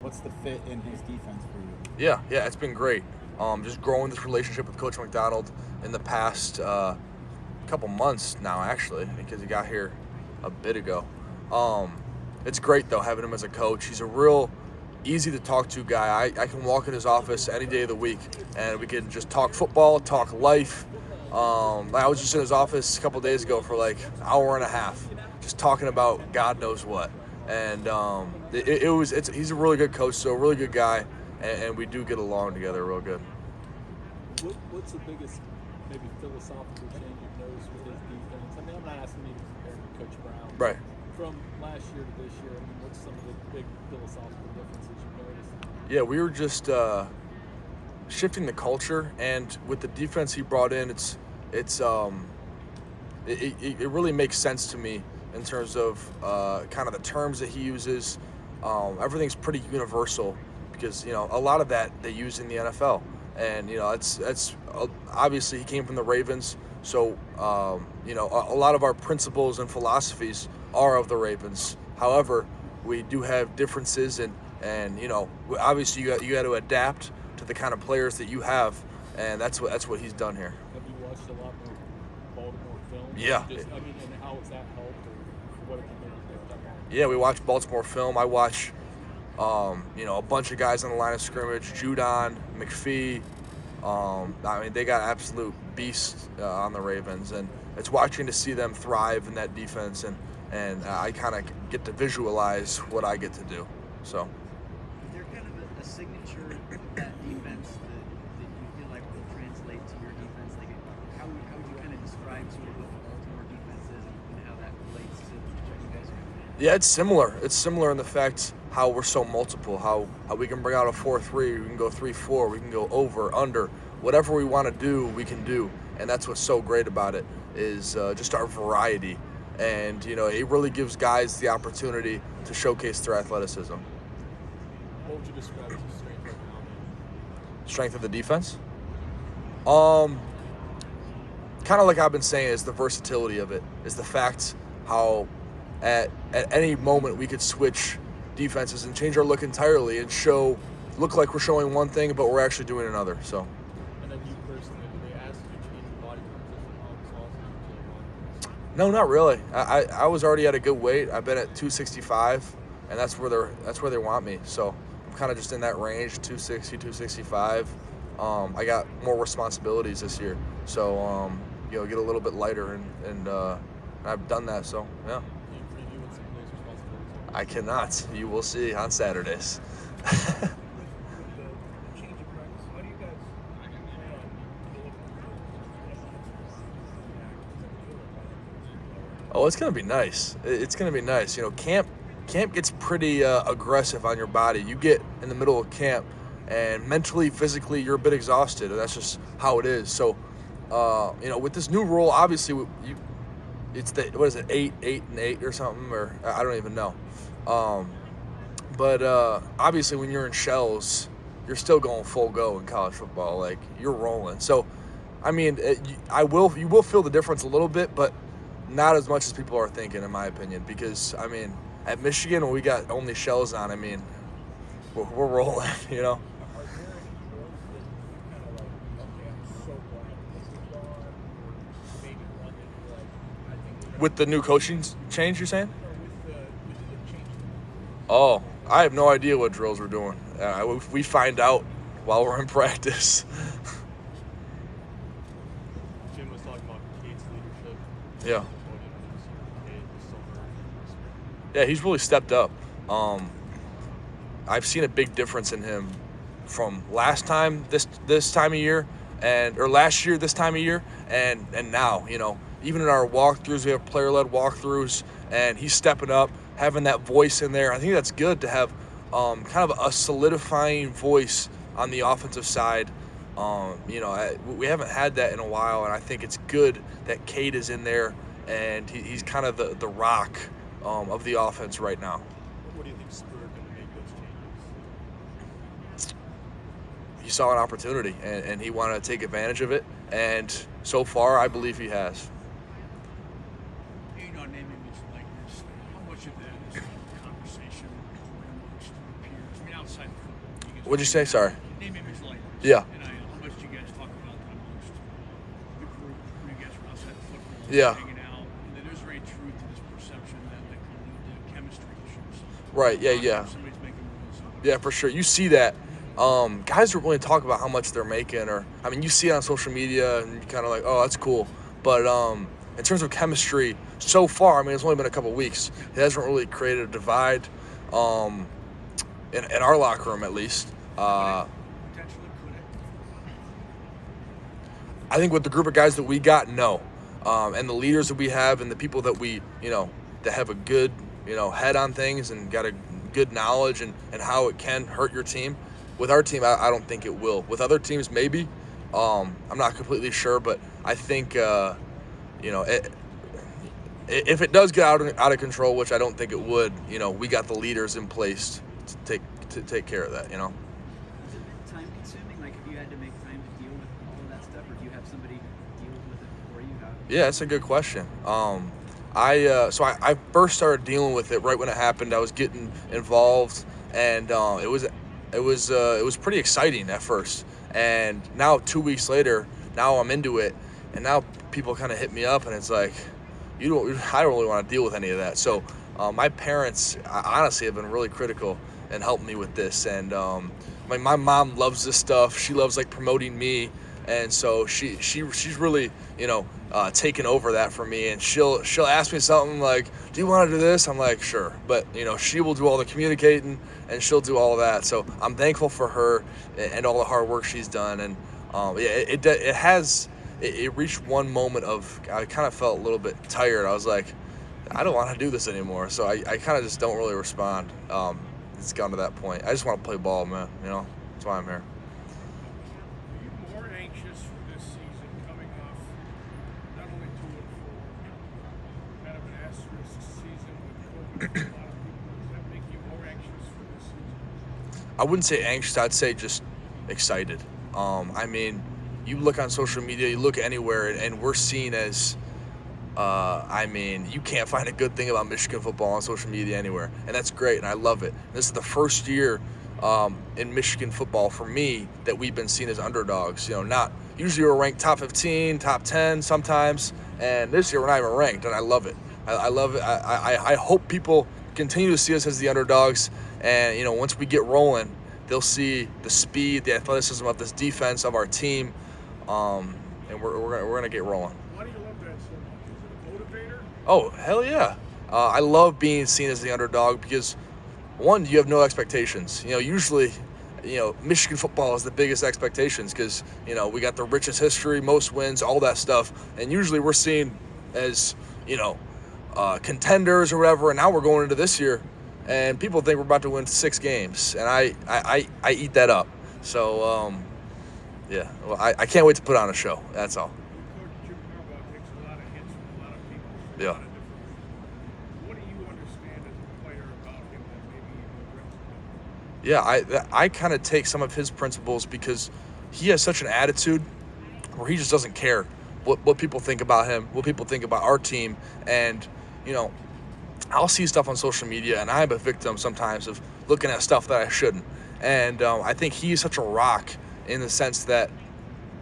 What's the fit in his defense for you? Yeah, it's been great. Just growing this relationship with Coach McDonald in the past couple months now, actually, because he got here a bit ago. It's great though having him as a coach. He's a real easy to talk to guy. I can walk in his office any day of the week and we can just talk football, talk life. I was just in his office a couple days ago for like an hour and a half, just talking about God knows what. And he's a really good coach, so a really good guy, and we do get along together real good. What's the biggest maybe philosophical change you've noticed with his defense? I mean, I'm not asking you to compare him to Coach Brown. Right. From last year to this year, I mean, what's some of the big philosophical differences you've noticed? Yeah, we were just shifting the culture, and with the defense he brought in, it really makes sense to me in terms of kind of the terms that he uses. Everything's pretty universal because a lot of that they use in the NFL, and it's obviously he came from the Ravens, so a lot of our principles and philosophies are of the Ravens. However, we do have differences, and obviously you got to adapt to the kind of players that you have, and that's what he's done here. Have you watched a lot more Baltimore film? Yeah. And how has that helped, or what have you noticed there? Yeah, we watch Baltimore film. I watch, a bunch of guys on the line of scrimmage: Judon, McPhee. They got absolute beasts on the Ravens, and it's watching to see them thrive in that defense, and I kind of get to visualize what I get to do. So. Is there kind of a signature of that defense that you feel like will translate to your defense? Like, how would you kind of describe sort of what the Baltimore defense is and how that relates to what you guys are doing? Yeah, it's similar. It's similar in the fact how we're so multiple, how we can bring out a 4-3, we can go 3-4, we can go over, under. Whatever we want to do, we can do. And that's what's so great about it is just our variety. And, it really gives guys the opportunity to showcase their athleticism. What would you describe as a strength right now? Strength of the defense? Kind of like I've been saying, is the versatility of it, is the fact how at any moment we could switch defenses and change our look entirely and look like we're showing one thing, but we're actually doing another. So. And then you personally, do they ask you to change your body composition on this? No, not really. I was already at a good weight. I've been at 265, and that's where they want me. So I'm kind of just in that range, 260, 265. I got more responsibilities this year, so get a little bit lighter, and I've done that. So yeah. Can you preview what some of those responsibilities are? I cannot. You will see on Saturdays. Oh, it's gonna be nice. It's gonna be nice. Camp gets pretty aggressive on your body. You get in the middle of camp, and mentally, physically, you're a bit exhausted, and that's just how it is. So, with this new rule, obviously, it's what is it, 8 or something, or I don't even know. But obviously, when you're in shells, you're still going full go in college football. Like, you're rolling. So, you will feel the difference a little bit, but not as much as people are thinking, in my opinion, because, at Michigan, when we got only shells on, we're rolling, With the new coaching change, you're saying? Oh, I have no idea what drills we're doing. We find out while we're in practice. Jim was talking about Cade's leadership. Yeah. Yeah, he's really stepped up. I've seen a big difference in him from last time this time of year, or last year this time of year, and now. Even in our walkthroughs, we have player-led walkthroughs, and he's stepping up, having that voice in there. I think that's good to have kind of a solidifying voice on the offensive side. We haven't had that in a while, and I think it's good that Cade is in there, and he's kind of the rock of the offense right now. What do you think spurred him to make those changes? He saw an opportunity, and he wanted to take advantage of it, and so far, I believe he has. Aidan naming these likeness, how much of that is a conversation amongst your peers? outside of football? What'd you say? Sorry. Name, image, likeness. Yeah. And how much do you guys talk about that amongst the group when you guys are outside of football? Yeah. Hanging out. And then is there any truth to this perception that can lead to chemistry issues? Right. Yeah. Somebody's making moves. Yeah, for sure. You see that. Guys don't really talk about how much they're making, or I mean, you see it on social media, and you're kind of like, oh, that's cool. But in terms of chemistry, so far, I mean, it's only been a couple weeks. It hasn't really created a divide, in our locker room at least. Potentially could it? I think with the group of guys that we got, no. And the leaders that we have, and the people that we, that have a good, head on things and got a good knowledge and how it can hurt your team. With our team, I don't think it will. With other teams, maybe. I'm not completely sure, but I think, if it does get out of control, which I don't think it would, we got the leaders in place to take care of that, Is it time consuming? Like, have you had to make time to deal with all of that stuff, or do you have somebody deal with it for you? Yeah, that's a good question. I first started dealing with it right when it happened. I was getting involved, and it was pretty exciting at first. And now 2 weeks later, now I'm into it, and now people kind of hit me up, and it's like, I don't really want to deal with any of that. So my parents, honestly, have been really critical and helped me with this. And my mom loves this stuff. She loves promoting me, and so she's really taken over that for me. And she'll ask me something like, "Do you want to do this?" I'm like, "Sure," but she will do all the communicating and she'll do all of that. So I'm thankful for her and all the hard work she's done. And it reached one moment of I kind of felt a little bit tired. I was like, I don't want to do this anymore. So I kind of just don't really respond. It's gotten to that point. I just want to play ball, man. That's why I'm here. Are you more anxious for this season coming off not only 2-4, kind of an asterisk season with COVID? A lot of people, does that make you more anxious for this season? I wouldn't say anxious. I'd say just excited. I mean, you look on social media, you look anywhere, and we're seen as, you can't find a good thing about Michigan football on social media anywhere. And that's great, and I love it. This is the first year in Michigan football for me that we've been seen as underdogs. Not usually we're ranked top 15, top 10 sometimes, and this year we're not even ranked, and I love it. I love it. I hope people continue to see us as the underdogs, and once we get rolling, they'll see the speed, the athleticism of this defense, of our team, and we're gonna get rolling. Why do you love that so much? Is it a motivator? Oh, hell yeah. I love being seen as the underdog because, one, you have no expectations. Usually, Michigan football is the biggest expectations because, we got the richest history, most wins, all that stuff. And usually we're seen as, contenders or whatever. And now we're going into this year and people think we're about to win 6 games. And I eat that up. So, yeah, well, I can't wait to put on a show. That's all. Coach Jim Harbaugh takes a lot of hits from a lot of people. Yeah. What do you understand as a player about him that maybe you regret? Yeah, I kind of take some of his principles because he has such an attitude where he just doesn't care what people think about him, what people think about our team. And, I'll see stuff on social media, and I'm a victim sometimes of looking at stuff that I shouldn't. And I think he's such a rock in the sense that,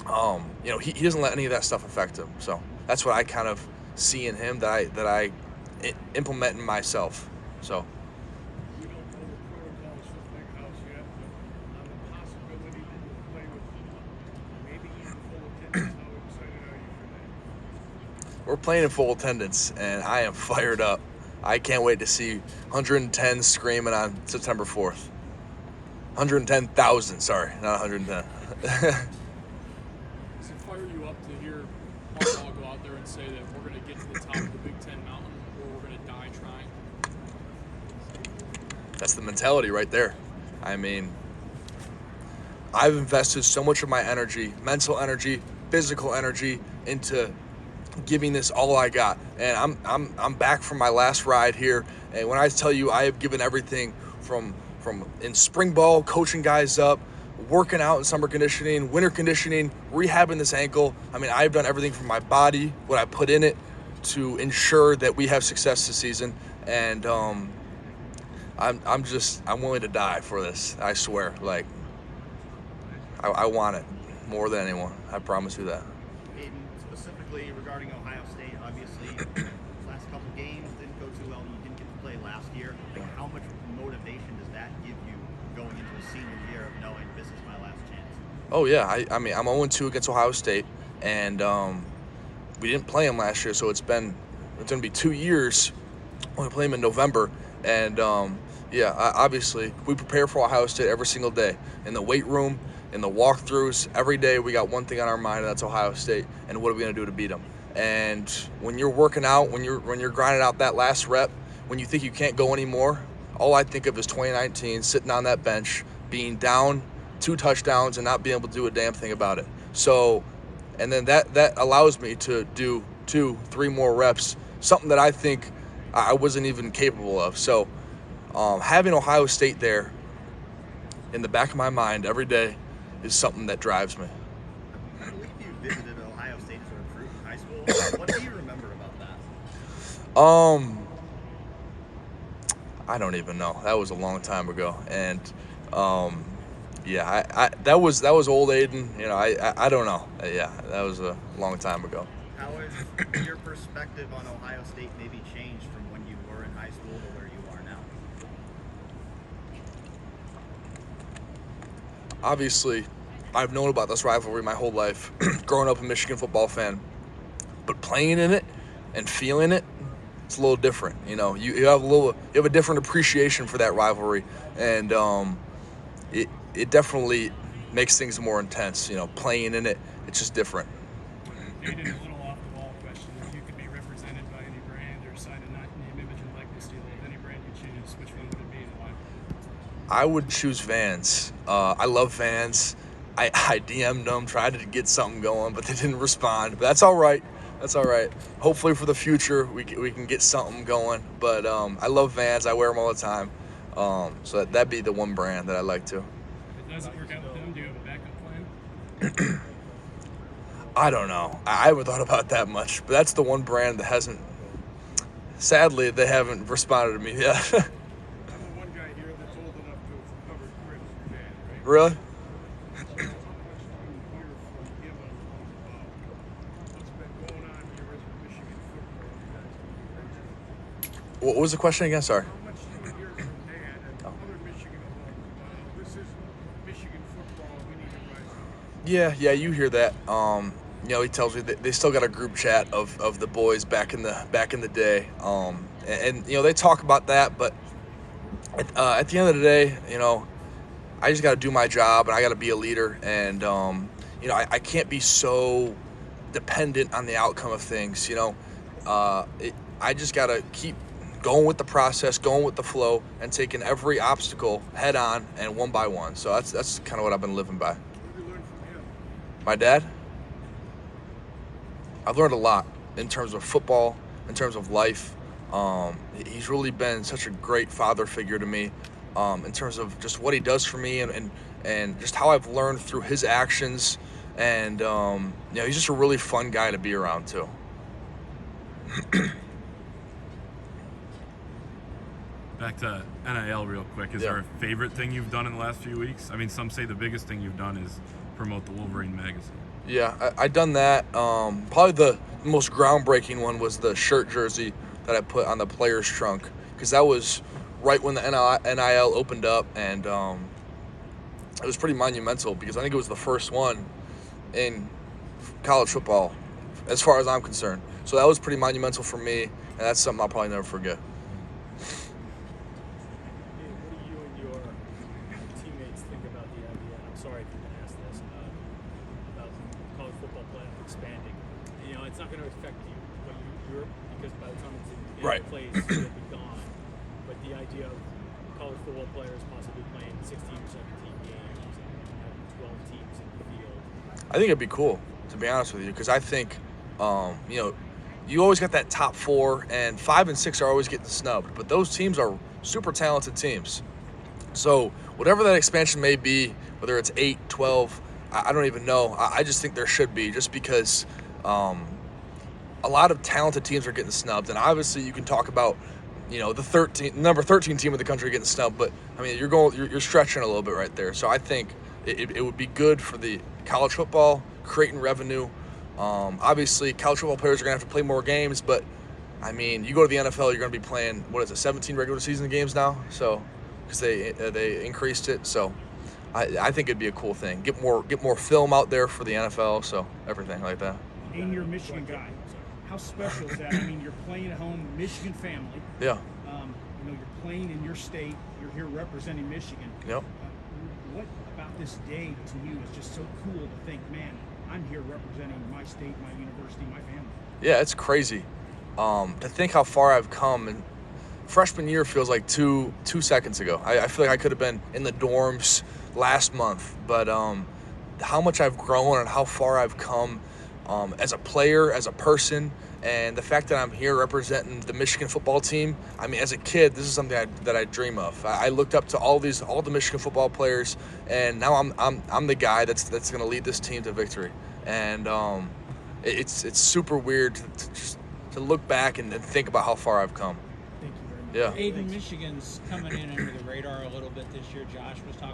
he doesn't let any of that stuff affect him. So that's what I kind of see in him that I implement in myself. So. We don't know the protocols for Playhouse yet, but on the possibility that you'll play with maybe even full attendance, how excited are you for that? We're playing in full attendance, and I am fired up. I can't wait to see 110 screaming on September 4th. 110,000, sorry, not 110. Does it fire you up to hear Harbaugh go out there and say that we're going to get to the top of the Big Ten mountain or we're going to die trying? That's the mentality right there. I mean, I've invested so much of my energy, mental energy, physical energy into giving this all I got. And I'm back from my last ride here. And when I tell you I have given everything from in spring ball, coaching guys up, working out in summer conditioning, winter conditioning, rehabbing this ankle. I mean, I've done everything from my body, what I put in it, to ensure that we have success this season. And I'm willing to die for this. I swear. Like, I want it more than anyone. I promise you that. Aidan, specifically regarding Ohio State, obviously, last couple games didn't go too well. You didn't get to play last year. Like, how much motivation does that give you going into a senior year of knowing this is my last chance? Oh yeah, I mean I'm 0-2 against Ohio State, and we didn't play them last year, so it's going to be 2 years. We're going to play them in November, and obviously we prepare for Ohio State every single day in the weight room, in the walkthroughs. Every day we got one thing on our mind, and that's Ohio State, and what are we going to do to beat them? And when you're working out, when you're grinding out that last rep, when you think you can't go anymore, all I think of is 2019, sitting on that bench, being down 2 touchdowns and not being able to do a damn thing about it. So, and then that allows me to do 2-3 more reps, something that I think I wasn't even capable of. So, having Ohio State there in the back of my mind every day is something that drives me. I believe you visited Ohio State as a recruit in high school. What do you remember about that? I don't even know. That was a long time ago, and that was old Aidan. You know, I don't know. Yeah, that was a long time ago. How has your perspective on Ohio State maybe changed from when you were in high school to where you are now? Obviously, I've known about this rivalry my whole life, growing up a Michigan football fan, but playing in it and feeling it, it's a little different. You know, you have a different appreciation for that rivalry, and it definitely makes things more intense. You know, playing in it, it's just different. Aidan, a little off the wall question. If you could be represented by any brand or sign a name, image, and likeness deal with any brand you choose, which one would it be and why? I would choose Vans. I love Vans. I DM'd them, tried to get something going, but they didn't respond. But that's all right. That's all right. Hopefully for the future, we can get something going. But I love Vans. I wear them all the time. So that'd be the one brand that I like to. If it doesn't work out with them, do you have a backup plan? I don't know. I haven't thought about that much. But that's the one brand that hasn't. Sadly, they haven't responded to me yet. I'm the one guy here that's old enough to have covered Chris Dan, right? Really? So how much do you hear from him about what's been going on here as a Michigan football? You guys have been What was the question again? Sorry. How much do you hear from Dan and other Michigan about this is Michigan football, we need to rise up? Yeah, you hear that. You know, he tells me that they still got a group chat of the boys back in the day. And you know, they talk about that, but at the end of the day, you know, I just got to do my job, and I got to be a leader, and you know, I can't be so dependent on the outcome of things. You know, I just got to keep going with the process, going with the flow, and taking every obstacle head on and one by one. So that's kind of what I've been living by. What have you learned from him? My dad? I've learned a lot in terms of football, in terms of life. He's really been such a great father figure to me, in terms of just what he does for me and just how I've learned through his actions. And you know, he's just a really fun guy to be around too. Back to NIL real quick. Is Yeah. there a favorite thing you've done in the last few weeks? I mean, some say the biggest thing you've done is promote the Wolverine magazine. Yeah, I done that. Probably the most groundbreaking one was the shirt jersey that I put on the player's trunk, because that was right when the NIL opened up, and it was pretty monumental because I think it was the first one in college football, as far as I'm concerned. So that was pretty monumental for me, and that's something I'll probably never forget. What do you and your teammates think about the idea? And I'm sorry if you've been asked this about college football playoff expanding. You know, it's not going to affect you, but you're because by the time it's in Right. place, you'll be gone. But the idea of college football players possibly playing 16 or 17 games and having 12 teams in the field. I think it'd be cool, to be honest with you, because I think, you know, you always got that top 4, and 5 and 6 are always getting snubbed, but those teams are super talented teams. So whatever that expansion may be, whether it's 8, 12, I don't even know. I just think there should be, just because a lot of talented teams are getting snubbed, and obviously you can talk about, the number 13 team in the country getting snubbed. But I mean, you're stretching a little bit right there. So I think it would be good for the college football, creating revenue. Obviously, college football players are going to have to play more games, but I mean, you go to the NFL, you're going to be playing 17 regular season games now. So because they increased it, so I think it'd be a cool thing. Get more film out there for the NFL, so everything like that. And you're a Michigan guy. How special is that? I mean, you're playing at home, Michigan family. Yeah. You're playing in your state. You're here representing Michigan. Yep. What about this day to you is just so cool to think, man, I'm here representing my state, my university, my family. Yeah, it's crazy. To think how far I've come, and freshman year feels like two seconds ago. I feel like I could have been in the dorms last month, but how much I've grown and how far I've come as a player, as a person, and the fact that I'm here representing the Michigan football team. I mean, as a kid, this is something that I dream of. I looked up to all the Michigan football players, and now I'm the guy that's going to lead this team to victory. And it's super weird to look back and think about how far I've come. Thank you very much. Yeah. Aidan, Michigan's coming in under the radar a little bit this year. Josh was talking